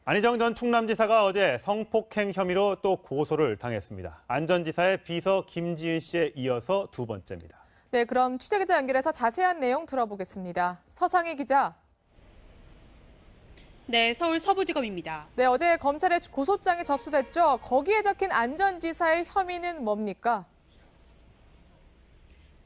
안희정 전 충남지사가 어제 성폭행 혐의로 또 고소를 당했습니다. 안 전 지사의 비서 김지은 씨에 이어서 두 번째입니다. 네, 그럼 취재기자 연결해서 자세한 내용 들어보겠습니다. 서상희 기자. 네, 서울 서부지검입니다. 네, 어제 검찰에 고소장이 접수됐죠. 거기에 적힌 안 전 지사의 혐의는 뭡니까?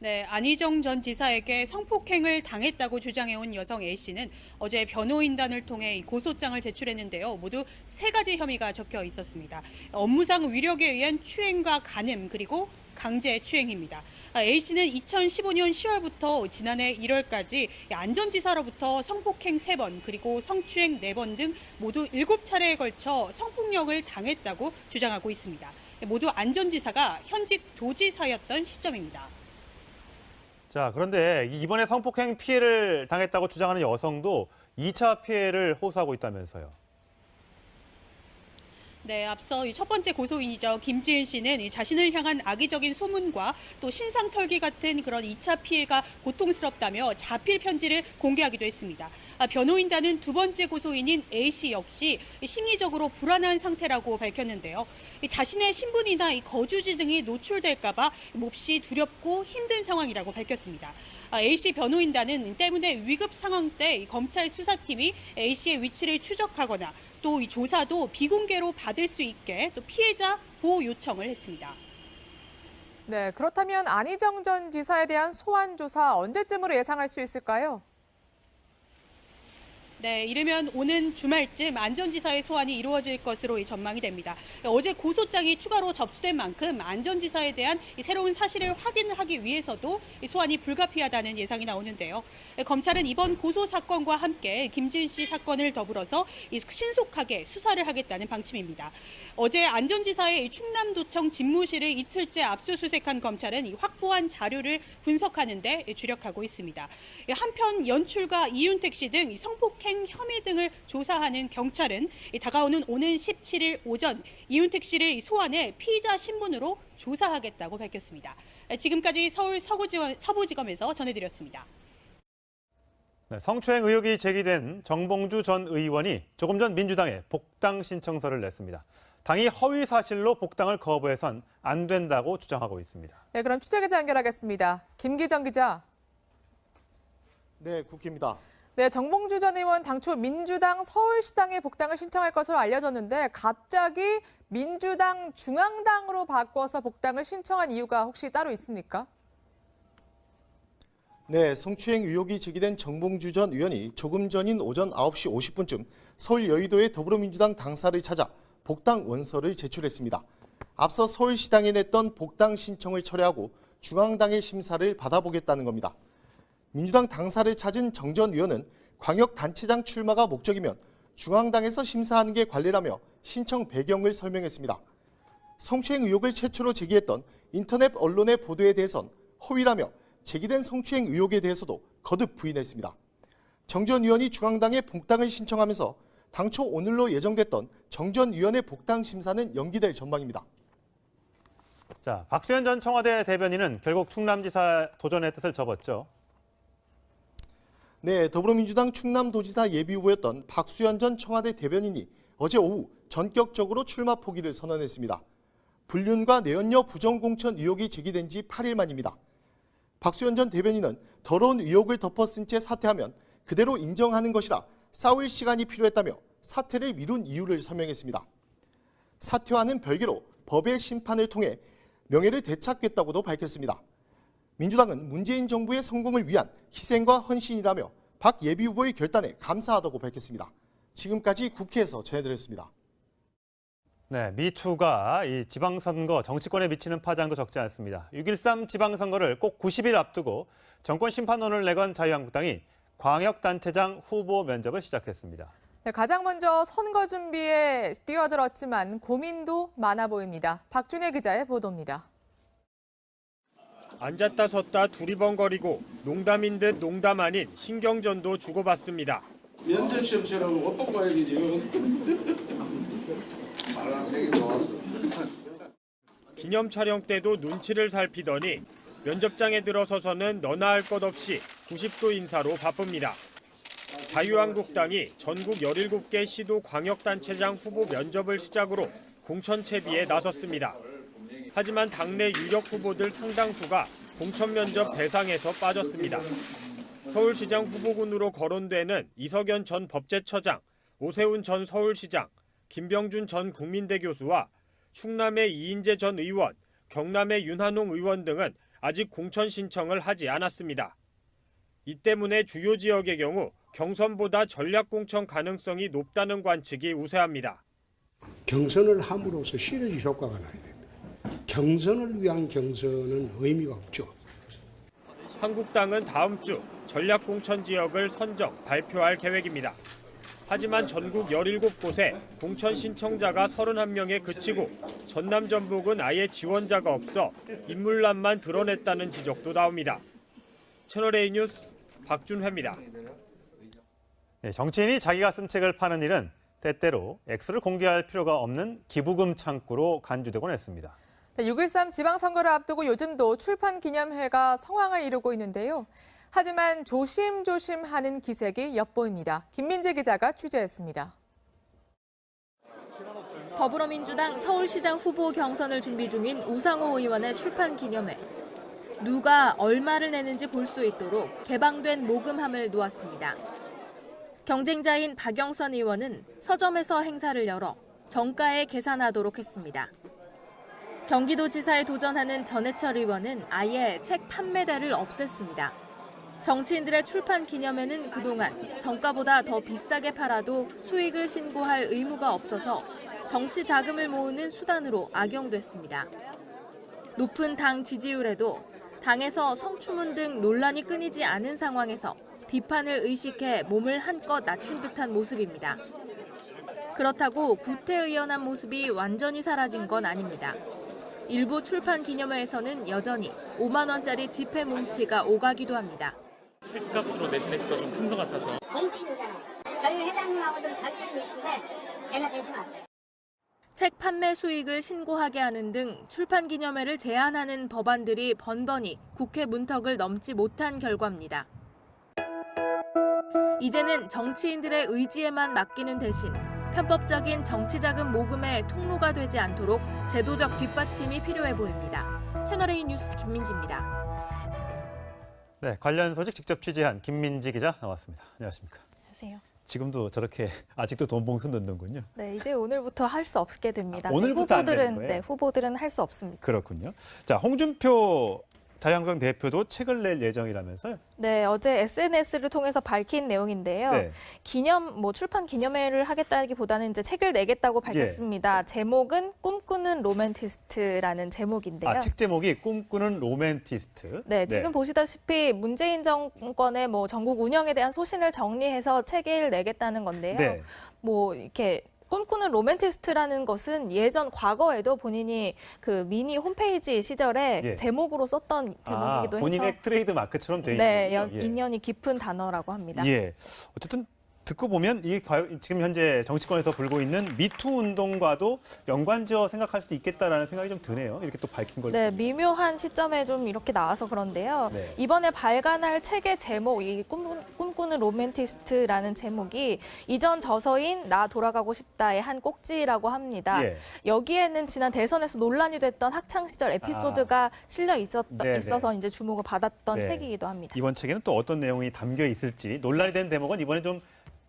네, 안희정 전 지사에게 성폭행을 당했다고 주장해온 여성 A씨는 어제 변호인단을 통해 고소장을 제출했는데요. 모두 세 가지 혐의가 적혀 있었습니다. 업무상 위력에 의한 추행과 간음, 그리고 강제 추행입니다. A씨는 2015년 10월부터 지난해 1월까지 안 전 지사로부터 성폭행 3번, 그리고 성추행 4번 등 모두 7차례에 걸쳐 성폭력을 당했다고 주장하고 있습니다. 모두 안 전 지사가 현직 도지사였던 시점입니다. 자, 그런데 이번에 성폭행 피해를 당했다고 주장하는 여성도 2차 피해를 호소하고 있다면서요. 네, 앞서 첫 번째 고소인이죠. 김지은 씨는 자신을 향한 악의적인 소문과 또 신상 털기 같은 그런 2차 피해가 고통스럽다며 자필 편지를 공개하기도 했습니다. 변호인단은 두 번째 고소인인 A씨 역시 심리적으로 불안한 상태라고 밝혔는데요. 자신의 신분이나 거주지 등이 노출될까 봐 몹시 두렵고 힘든 상황이라고 밝혔습니다. A씨 변호인단은 때문에 위급 상황 때 검찰 수사팀이 A씨의 위치를 추적하거나 또 이 조사도 비공개로 받을 수 있게 또 피해자 보호 요청을 했습니다. 네, 그렇다면 안희정 전 지사에 대한 소환 조사 언제쯤으로 예상할 수 있을까요? 네, 이르면 오는 주말쯤 안 전 지사의 소환이 이루어질 것으로 전망이 됩니다. 어제 고소장이 추가로 접수된 만큼 안 전 지사에 대한 새로운 사실을 확인하기 위해서도 소환이 불가피하다는 예상이 나오는데요. 검찰은 이번 고소 사건과 함께 김지은 씨 사건을 더불어서 신속하게 수사를 하겠다는 방침입니다. 어제 안 전 지사의 충남도청 집무실을 이틀째 압수수색한 검찰은 확보한 자료를 분석하는 데 주력하고 있습니다. 한편 연출가 이윤택 씨 등 성폭행 혐의 등을 조사하는 경찰은 다가오는 오는 17일 오전 이윤택 씨를 소환해 피의자 신분으로 조사하겠다고 밝혔습니다. 지금까지 서울 서부지검에서 전해드렸습니다. 네, 성추행 의혹이 제기된 정봉주 전 의원이 조금 전 민주당에 복당 신청서를 냈습니다. 당이 허위 사실로 복당을 거부해선 안 된다고 주장하고 있습니다. 네, 그럼 취재기자 연결하겠습니다. 김기정 기자. 네, 국기입니다. 네, 정봉주 전 의원 당초 민주당 서울시당에 복당을 신청할 것으로 알려졌는데 갑자기 민주당 중앙당으로 바꿔서 복당을 신청한 이유가 혹시 따로 있습니까? 네, 성추행 의혹이 제기된 정봉주 전 의원이 조금 전인 오전 9시 50분쯤 서울 여의도의 더불어민주당 당사를 찾아 복당 원서를 제출했습니다. 앞서 서울시당에 냈던 복당 신청을 철회하고 중앙당의 심사를 받아보겠다는 겁니다. 민주당 당사를 찾은 정 전 의원은 광역단체장 출마가 목적이면 중앙당에서 심사하는 게 관례라며 신청 배경을 설명했습니다. 성추행 의혹을 최초로 제기했던 인터넷 언론의 보도에 대해선 허위라며 제기된 성추행 의혹에 대해서도 거듭 부인했습니다. 정 전 의원이 중앙당에 복당을 신청하면서 당초 오늘로 예정됐던 정 전 의원의 복당 심사는 연기될 전망입니다. 자, 박수현 전 청와대 대변인은 결국 충남지사 도전의 뜻을 접었죠. 네, 더불어민주당 충남도지사 예비후보였던 박수현 전 청와대 대변인이 어제 오후 전격적으로 출마 포기를 선언했습니다. 불륜과 내연녀 부정공천 의혹이 제기된 지 8일 만입니다. 박수현 전 대변인은 더러운 의혹을 덮어쓴 채 사퇴하면 그대로 인정하는 것이라 싸울 시간이 필요했다며 사퇴를 미룬 이유를 설명했습니다. 사퇴와는 별개로 법의 심판을 통해 명예를 되찾겠다고도 밝혔습니다. 민주당은 문재인 정부의 성공을 위한 희생과 헌신이라며 박 예비후보의 결단에 감사하다고 밝혔습니다. 지금까지 국회에서 전해드렸습니다. 네, 미투가 이 지방선거 정치권에 미치는 파장도 적지 않습니다. 6.13 지방선거를 꼭 90일 앞두고 정권 심판론을 내건 자유한국당이 광역단체장 후보 면접을 시작했습니다. 네, 가장 먼저 선거 준비에 뛰어들었지만 고민도 많아 보입니다. 박준혜 기자의 보도입니다. 앉았다 섰다 두리번거리고 농담인 듯 농담 아닌 신경전도 주고받습니다. 면접 시험처럼 옷 벗고 와야 되지. 기념 촬영 때도 눈치를 살피더니 면접장에 들어서서는 너나 할 것 없이 90도 인사로 바쁩니다. 자유한국당이 전국 17개 시도 광역단체장 후보 면접을 시작으로 공천 채비에 나섰습니다. 하지만 당내 유력 후보들 상당수가 공천 면접 대상에서 빠졌습니다. 서울시장 후보군으로 거론되는 이석연 전 법제처장, 오세훈 전 서울시장, 김병준 전 국민대 교수와 충남의 이인재 전 의원, 경남의 윤한홍 의원 등은 아직 공천 신청을 하지 않았습니다. 이 때문에 주요 지역의 경우 경선보다 전략 공천 가능성이 높다는 관측이 우세합니다. 경선을 함으로써 시너지 효과가 나야 됩니다. 경선을 위한 경선은 의미가 없죠. 한국당은 다음 주 전략 공천 지역을 선정, 발표할 계획입니다. 하지만 전국 17곳에 공천 신청자가 31명에 그치고 전남 전북은 아예 지원자가 없어 인물란만 드러냈다는 지적도 나옵니다. 채널A 뉴스 박준회입니다. 네, 정치인이 자기가 쓴 책을 파는 일은 때때로 액수를 공개할 필요가 없는 기부금 창구로 간주되곤 했습니다. 6.13 지방선거를 앞두고 요즘도 출판 기념회가 성황을 이루고 있는데요. 하지만 조심조심하는 기색이 엿보입니다. 김민재 기자가 취재했습니다. 더불어민주당 서울시장 후보 경선을 준비 중인 우상호 의원의 출판 기념회. 누가 얼마를 내는지 볼 수 있도록 개방된 모금함을 놓았습니다. 경쟁자인 박영선 의원은 서점에서 행사를 열어 정가에 계산하도록 했습니다. 경기도지사에 도전하는 전해철 의원은 아예 책 판매대를 없앴습니다. 정치인들의 출판 기념회는 그동안 정가보다 더 비싸게 팔아도 수익을 신고할 의무가 없어서 정치 자금을 모으는 수단으로 악용됐습니다. 높은 당 지지율에도 당에서 성추문 등 논란이 끊이지 않은 상황에서 비판을 의식해 몸을 한껏 낮춘 듯한 모습입니다. 그렇다고 구태의연한 모습이 완전히 사라진 건 아닙니다. 일부 출판 기념회에서는 여전히 5만 원짜리 지폐 뭉치가 오가기도 합니다. 책값으로 내신 액수가 좀 큰 것 같아서. 정치부잖아요. 저희 회장님하고 좀 절친이신데 제가 대신 왔어요. 책 판매 수익을 신고하게 하는 등 출판 기념회를 제한하는 법안들이 번번이 국회 문턱을 넘지 못한 결과입니다. 이제는 정치인들의 의지에만 맡기는 대신 편법적인 정치자금 모금의 통로가 되지 않도록 제도적 뒷받침이 필요해 보입니다. 채널A 뉴스 김민지입니다. 네, 관련 소식 직접 취재한 김민지 기자 나왔습니다. 안녕하십니까? 안녕하세요. 지금도 저렇게 아직도 돈 봉투 넣는군요. 네, 이제 오늘부터 할 수 없게 됩니다. 오늘부터 안 되는 거예요? 네, 후보들은 할 수 없습니다. 그렇군요. 자, 홍준표 자유한국당 대표도 책을 낼 예정이라면서요? 네, 어제 SNS를 통해서 밝힌 내용인데요. 네. 출판 기념회를 하겠다기보다는 이제 책을 내겠다고 밝혔습니다. 제목은 꿈꾸는 로맨티스트라는 제목인데요. 아, 책 제목이 꿈꾸는 로맨티스트. 네, 지금 보시다시피 문재인 정권의 전국 운영에 대한 소신을 정리해서 책을 내겠다는 건데요. 네. 이렇게 꿈꾸는 로맨티스트라는 것은 예전 과거에도 본인이 그 미니 홈페이지 시절에 제목으로 썼던 제목이기도 해서 본인의 트레이드 마크처럼 돼 있는 거죠? 네, 인연이 깊은 단어라고 합니다. 예. 어쨌든 듣고 보면 이게 지금 현재 정치권에서 불고 있는 미투 운동과도 연관지어 생각할 수도 있겠다라는 생각이 좀 드네요. 이렇게 또 밝힌 걸. 네, 미묘한 시점에 좀 이렇게 나와서 그런데요. 네. 이번에 발간할 책의 제목, 이 꿈꾸는 로맨티스트라는 제목이 이전 저서인 나 돌아가고 싶다의 한 꼭지라고 합니다. 예. 여기에는 지난 대선에서 논란이 됐던 학창 시절 에피소드가 실려 있어서 이제 주목을 받았던 책이기도 합니다. 이번 책에는 또 어떤 내용이 담겨 있을지 논란이 된 대목은 이번에 좀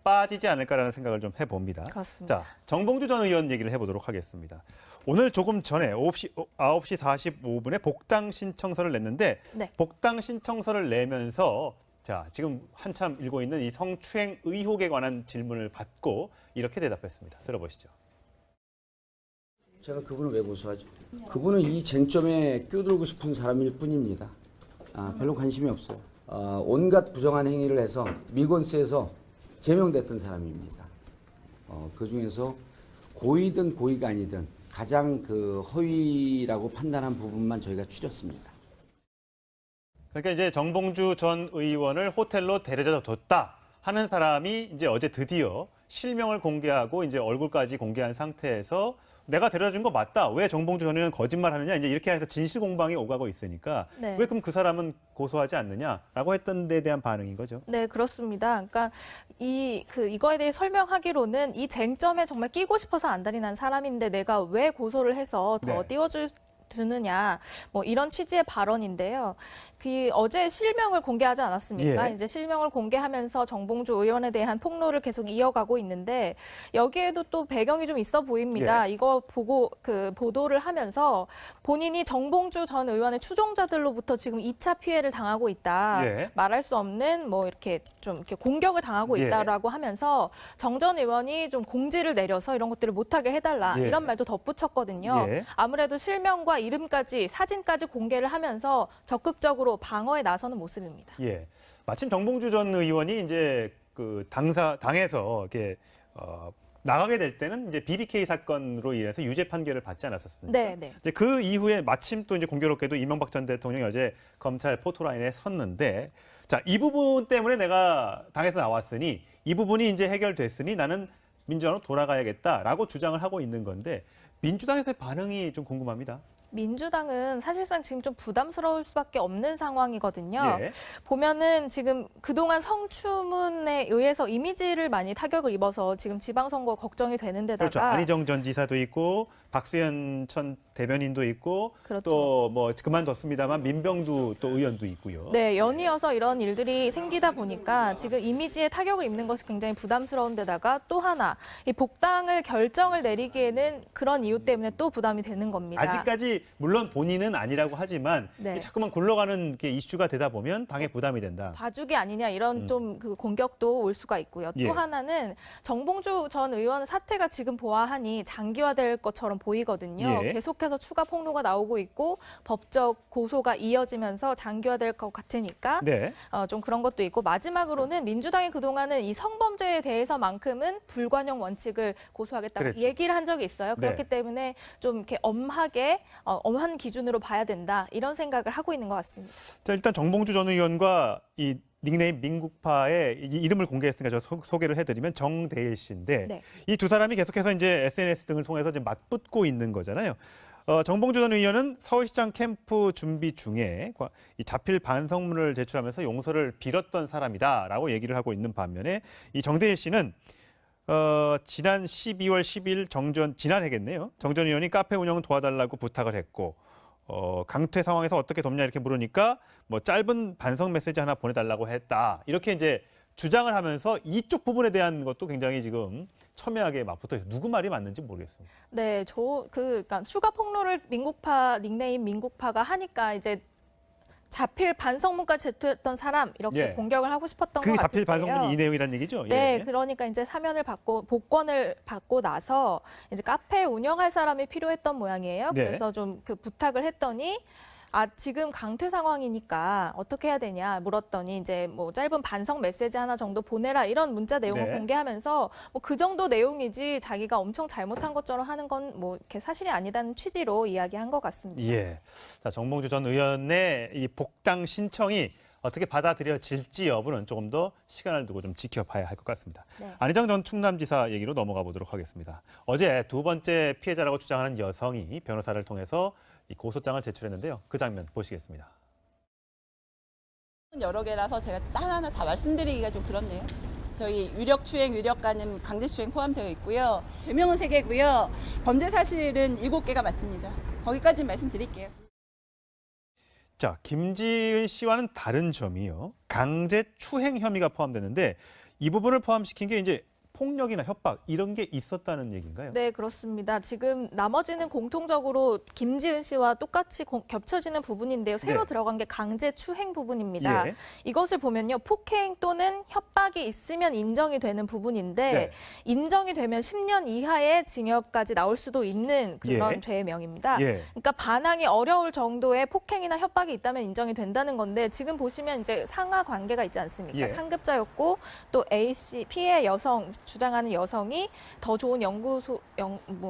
빠지지 않을까라는 생각을 좀 해봅니다. 그렇습니다. 자, 정봉주 전 의원 얘기를 해보도록 하겠습니다. 오늘 조금 전에 9시 45분에 복당 신청서를 냈는데 복당 신청서를 내면서 자, 지금 한참 일고 있는 이 성추행 의혹에 관한 질문을 받고 이렇게 대답했습니다. 들어보시죠. 제가 그분을 왜 고소하죠? 그분은 이 쟁점에 끼어들고 싶은 사람일 뿐입니다. 별로 관심이 없어요. 온갖 부정한 행위를 해서 미건스에서 제명됐던 사람입니다. 그중에서 고의든 고의가 아니든 가장 그 허위라고 판단한 부분만 저희가 추렸습니다. 그러니까 이제 정봉주 전 의원을 호텔로 데려다 뒀다 하는 사람이 이제 어제 드디어 실명을 공개하고 이제 얼굴까지 공개한 상태에서 내가 데려다 거 맞다. 왜 정봉주 전 의원 거짓말하느냐. 이제 이렇게 해서 진실 공방이 오가고 있으니까 네. 왜 그럼 그 사람은 고소하지 않느냐라고 했던 데 대한 반응인 거죠. 네, 그렇습니다. 그러니까 이거에 대해 설명하기로는 이 쟁점에 정말 끼고 싶어서 안달이 난 사람인데 내가 왜 고소를 해서 더 띄워주느냐 뭐 이런 취지의 발언인데요. 어제 실명을 공개하지 않았습니까? 예. 이제 실명을 공개하면서 정봉주 의원에 대한 폭로를 계속 이어가고 있는데 여기에도 또 배경이 좀 있어 보입니다. 예. 이거 보고 보도를 하면서 본인이 정봉주 전 의원의 추종자들로부터 지금 2차 피해를 당하고 있다. 예. 말할 수 없는 뭐 이렇게 좀 이렇게 공격을 당하고 있다라고 하면서 정 전 의원이 좀 공지를 내려서 이런 것들을 못하게 해달라 예. 이런 말도 덧붙였거든요. 예. 아무래도 실명과 이름까지 사진까지 공개를 하면서 적극적으로 방어에 나서는 모습입니다. 예. 마침 정봉주 전 의원이 이제 그 당에서 이렇게 나가게 될 때는 이제 BBK 사건으로 인해서 유죄 판결을 받지 않았었습니까? 네, 네. 이제 그 이후에 마침 또 이제 공교롭게도 이명박 전 대통령이 어제 검찰 포토라인에 섰는데, 자, 이 부분 때문에 내가 당에서 나왔으니 이 부분이 이제 해결됐으니 나는 민주당으로 돌아가야겠다라고 주장을 하고 있는 건데 민주당에서의 반응이 좀 궁금합니다. 민주당은 사실상 지금 좀 부담스러울 수밖에 없는 상황이거든요. 예. 보면은 지금 그동안 성추문에 의해서 이미지를 많이 타격을 입어서 지금 지방선거 걱정이 되는 데다가 그렇죠. 안희정 전 지사도 있고 박수현 전 대변인도 있고 그렇죠. 또 뭐 그만뒀습니다만 민병두 또 의원도 있고요. 네, 연이어서 이런 일들이 생기다 보니까 지금 이미지에 타격을 입는 것이 굉장히 부담스러운 데다가 또 하나 이 복당을 결정을 내리기에는 그런 이유 때문에 또 부담이 되는 겁니다. 아직까지 물론 본인은 아니라고 하지만 네. 자꾸만 굴러가는 게 이슈가 되다 보면 당에 부담이 된다. 봐주기 아니냐 이런 좀 그 공격도 올 수가 있고요. 예. 또 하나는 정봉주 전 의원 사태가 지금 보아하니 장기화될 것처럼 보이거든요. 예. 계속해서 추가 폭로가 나오고 있고 법적 고소가 이어지면서 장기화될 것 같으니까 네. 좀 그런 것도 있고 마지막으로는 민주당이 그동안은 이 성범죄에 대해서만큼은 불관용 원칙을 고수하겠다고 그랬죠. 얘기를 한 적이 있어요. 네. 그렇기 때문에 좀 이렇게 엄하게 엄한 기준으로 봐야 된다 이런 생각을 하고 있는 것 같습니다. 자, 일단 정봉주 전 의원과 이 닉네임 민국파의 이 이름을 공개했으니까 저 소개를 해드리면 정대일 씨인데 네. 이 두 사람이 계속해서 이제 SNS 등을 통해서 이제 맞붙고 있는 거잖아요. 정봉주 전 의원은 서울시장 캠프 준비 중에 이 자필 반성문을 제출하면서 용서를 빌었던 사람이다라고 얘기를 하고 있는 반면에 이 정대일 씨는 지난 12월 10일 지난해겠네요. 정 전 의원이 카페 운영을 도와달라고 부탁을 했고 강퇴 상황에서 어떻게 돕냐 이렇게 물으니까 뭐 짧은 반성 메시지 하나 보내달라고 했다. 이렇게 이제 주장을 하면서 이쪽 부분에 대한 것도 굉장히 지금 첨예하게 맞붙어 있어요. 누구 말이 맞는지 모르겠습니다. 네, 그러니까 추가 폭로를 닉네임 민국파가 하니까 이제 자필 반성문까지 제출했던 사람 이렇게 예. 공격을 하고 싶었던 것 그 같은데요. 자필 반성문이 이 내용이라는 얘기죠? 네, 예. 그러니까 이제 사면을 받고 복권을 받고 나서 이제 카페 운영할 사람이 필요했던 모양이에요. 네. 그래서 좀 그 부탁을 했더니 지금 강퇴 상황이니까 어떻게 해야 되냐 물었더니 이제 뭐 짧은 반성 메시지 하나 정도 보내라 이런 문자 내용을 네. 공개하면서 뭐 그 정도 내용이지 자기가 엄청 잘못한 것처럼 하는 건 뭐 이렇게 사실이 아니다는 취지로 이야기한 것 같습니다. 예. 자, 정봉주 전 의원의 이 복당 신청이 어떻게 받아들여질지 여부는 조금 더 시간을 두고 좀 지켜봐야 할 것 같습니다. 네. 안희정 전 충남지사 얘기로 넘어가 보도록 하겠습니다. 어제 두 번째 피해자라고 주장하는 여성이 변호사를 통해서 이 고소장을 제출했는데요. 그 장면 보시겠습니다. 여러 개라서 제가 하나하나 다 말씀드리기가 좀 그렇네요. 저희 유력추행, 유력가는 강제추행 포함되어 있고요. 죄명은 3개고요. 범죄 사실은 7개가 맞습니다. 거기까지 말씀드릴게요. 자, 김지은 씨와는 다른 점이요. 강제추행 혐의가 포함되는데 이 부분을 포함시킨 게 이제 폭력이나 협박 이런 게 있었다는 얘기인가요? 네, 그렇습니다. 지금 나머지는 공통적으로 김지은 씨와 똑같이 겹쳐지는 부분인데요. 새로 네. 들어간 게 강제추행 부분입니다. 예. 이것을 보면요. 폭행 또는 협박이 있으면 인정이 되는 부분인데 네. 인정이 되면 10년 이하의 징역까지 나올 수도 있는 그런 예. 죄명입니다. 예. 그러니까 반항이 어려울 정도의 폭행이나 협박이 있다면 인정이 된다는 건데 지금 보시면 이제 상하 관계가 있지 않습니까? 예. 상급자였고 또 A씨 피해 여성 주장하는 여성이 더 좋은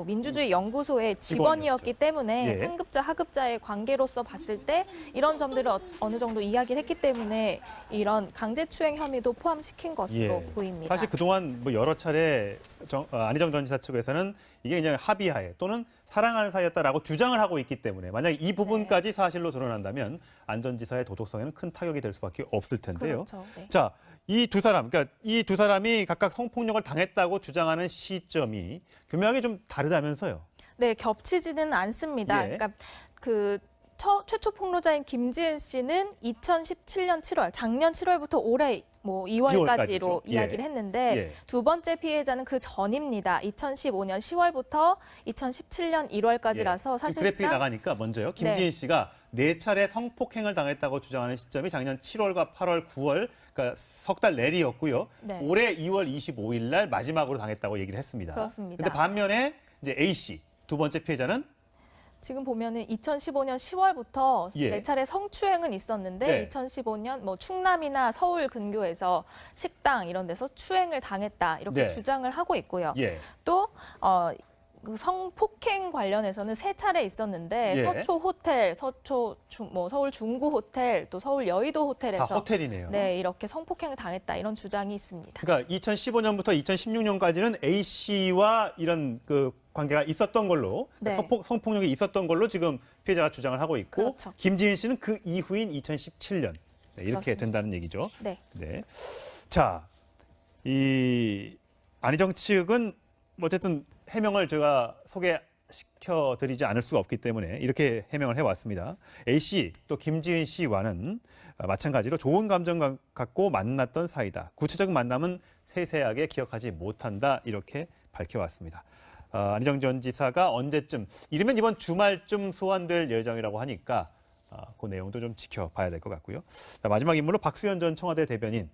민주주의 연구소의 직원이었기 때문에 예. 상급자 하급자의 관계로서 봤을 때 이런 점들을 어느 정도 이야기를 했기 때문에 이런 강제추행 혐의도 포함시킨 것으로 보입니다. 사실 그동안 뭐 여러 차례 안희정 전 지사 측에서는 이게 그냥 합의하에 또는 사랑하는 사이였다라고 주장을 하고 있기 때문에 만약 이 부분까지 사실로 드러난다면 안 전 지사의 도덕성에는 큰 타격이 될 수밖에 없을 텐데요. 그렇죠. 네. 자, 이 두 사람이 각각 성폭력을 당했다고 주장하는 시점이 교묘하게 좀 다르다면서요. 네, 겹치지는 않습니다. 예. 그러니까 최초 폭로자인 김지은 씨는 2017년 7월, 작년 7월부터 올해 2월까지로 이야기를 했는데 두 번째 피해자는 그 전입니다. 2015년 10월부터 2017년 1월까지라서 사실상 그래픽이 나가니까 먼저요. 김지은 씨가 4차례 성폭행을 당했다고 주장하는 시점이 작년 7월과 8월, 9월, 그러니까 석 달 내리였고요. 올해 2월 25일 날 마지막으로 당했다고 얘기를 했습니다. 그렇습니다. 그런데 반면에 이제 A 씨, 두 번째 피해자는 지금 보면은 2015년 10월부터 4차례 성추행은 있었는데 2015년 충남이나 서울 근교에서 식당 이런 데서 추행을 당했다 이렇게 주장을 하고 있고요. 또 그 성폭행 관련해서는 3차례 있었는데 서초 호텔, 서울 중구 호텔, 또 서울 여의도 호텔에서 다 호텔이네요. 네, 이렇게 성폭행을 당했다 이런 주장이 있습니다. 그러니까 2015년부터 2016년까지는 A 씨와 이런 그 관계가 있었던 걸로 성폭력이 있었던 걸로 지금 피해자가 주장을 하고 있고 김지은 씨는 그 이후인 2017년 이렇게 그렇습니다. 된다는 얘기죠. 네. 자, 이 안희정 측은 어쨌든 해명을 제가 소개시켜드리지 않을 수가 없기 때문에 이렇게 해명을 해왔습니다. A 씨 또 김지은 씨와는 마찬가지로 좋은 감정 갖고 만났던 사이다. 구체적인 만남은 세세하게 기억하지 못한다 이렇게 밝혀왔습니다. 안희정 전 지사가 언제쯤 이르면 이번 주말쯤 소환될 예정이라고 하니까 그 내용도 좀 지켜봐야 될 것 같고요. 자, 마지막 인물로 박수현 전 청와대 대변인.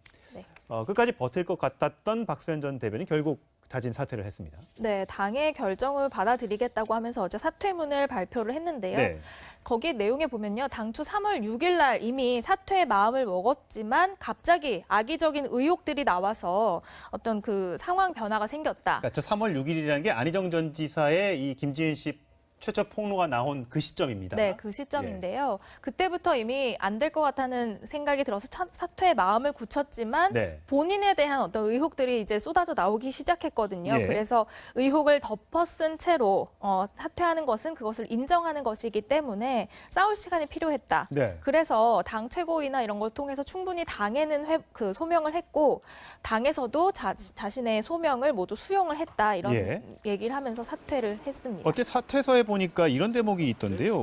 끝까지 버틸 것 같았던 박수현 전 대변인 결국 자진 사퇴를 했습니다. 네, 당의 결정을 받아들이겠다고 하면서 어제 사퇴문을 발표를 했는데요. 거기 내용에 보면요. 당초 3월 6일 날 이미 사퇴의 마음을 먹었지만 갑자기 악의적인 의혹들이 나와서 어떤 그 상황 변화가 생겼다. 그러니까 저 3월 6일이라는 게 안희정 전 지사의 이 김지은 씨 최초 폭로가 나온 그 시점입니다. 네, 그 시점인데요. 그때부터 이미 안 될 것 같다는 생각이 들어서 사퇴의 마음을 굳혔지만 본인에 대한 어떤 의혹들이 이제 쏟아져 나오기 시작했거든요. 그래서 의혹을 덮어쓴 채로 사퇴하는 것은 그것을 인정하는 것이기 때문에 싸울 시간이 필요했다. 그래서 당 최고위나 이런 걸 통해서 충분히 당에는 소명을 했고 당에서도 자신의 소명을 모두 수용을 했다. 이런 얘기를 하면서 사퇴를 했습니다. 어제 사퇴서에 보니까 이런 대목이 있던데요.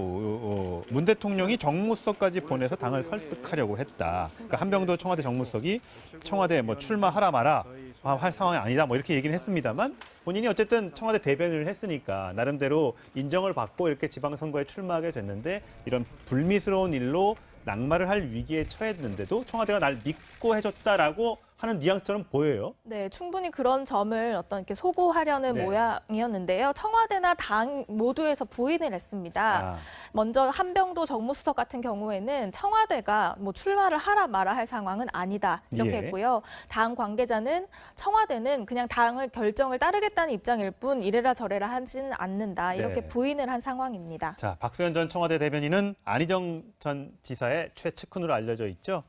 문 대통령이 정무석까지 보내서 당을 설득하려고 했다. 그러니까 한병도 청와대 정무석이 청와대 출마하라 마라 할 상황이 아니다 이렇게 얘기는 했습니다만 본인이 어쨌든 청와대 대변인을 했으니까 나름대로 인정을 받고 이렇게 지방선거에 출마하게 됐는데 이런 불미스러운 일로 낙마를 할 위기에 처했는데도 청와대가 날 믿고 해줬다라고 하는 뉘앙스처럼 보여요. 네, 충분히 그런 점을 이렇게 소구하려는 모양이었는데요. 청와대나 당 모두에서 부인을 했습니다. 먼저 한병도 정무수석 같은 경우에는 청와대가 출마를 하라 마라 할 상황은 아니다 이렇게 했고요. 당 관계자는 청와대는 그냥 당의 결정을 따르겠다는 입장일 뿐 이래라 저래라 하지는 않는다 이렇게 부인을 한 상황입니다. 자, 박수현 전 청와대 대변인은 안희정 전 지사의 최측근으로 알려져 있죠.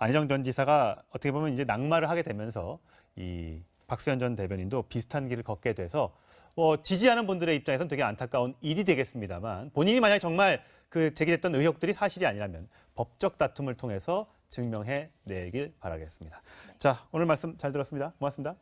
안희정 전 지사가 어떻게 보면 이제 낙마를 하게 되면서 이 박수현 전 대변인도 비슷한 길을 걷게 돼서 지지하는 분들의 입장에서는 되게 안타까운 일이 되겠습니다만 본인이 만약 정말 그 제기됐던 의혹들이 사실이 아니라면 법적 다툼을 통해서 증명해내길 바라겠습니다. 자, 오늘 말씀 잘 들었습니다. 고맙습니다.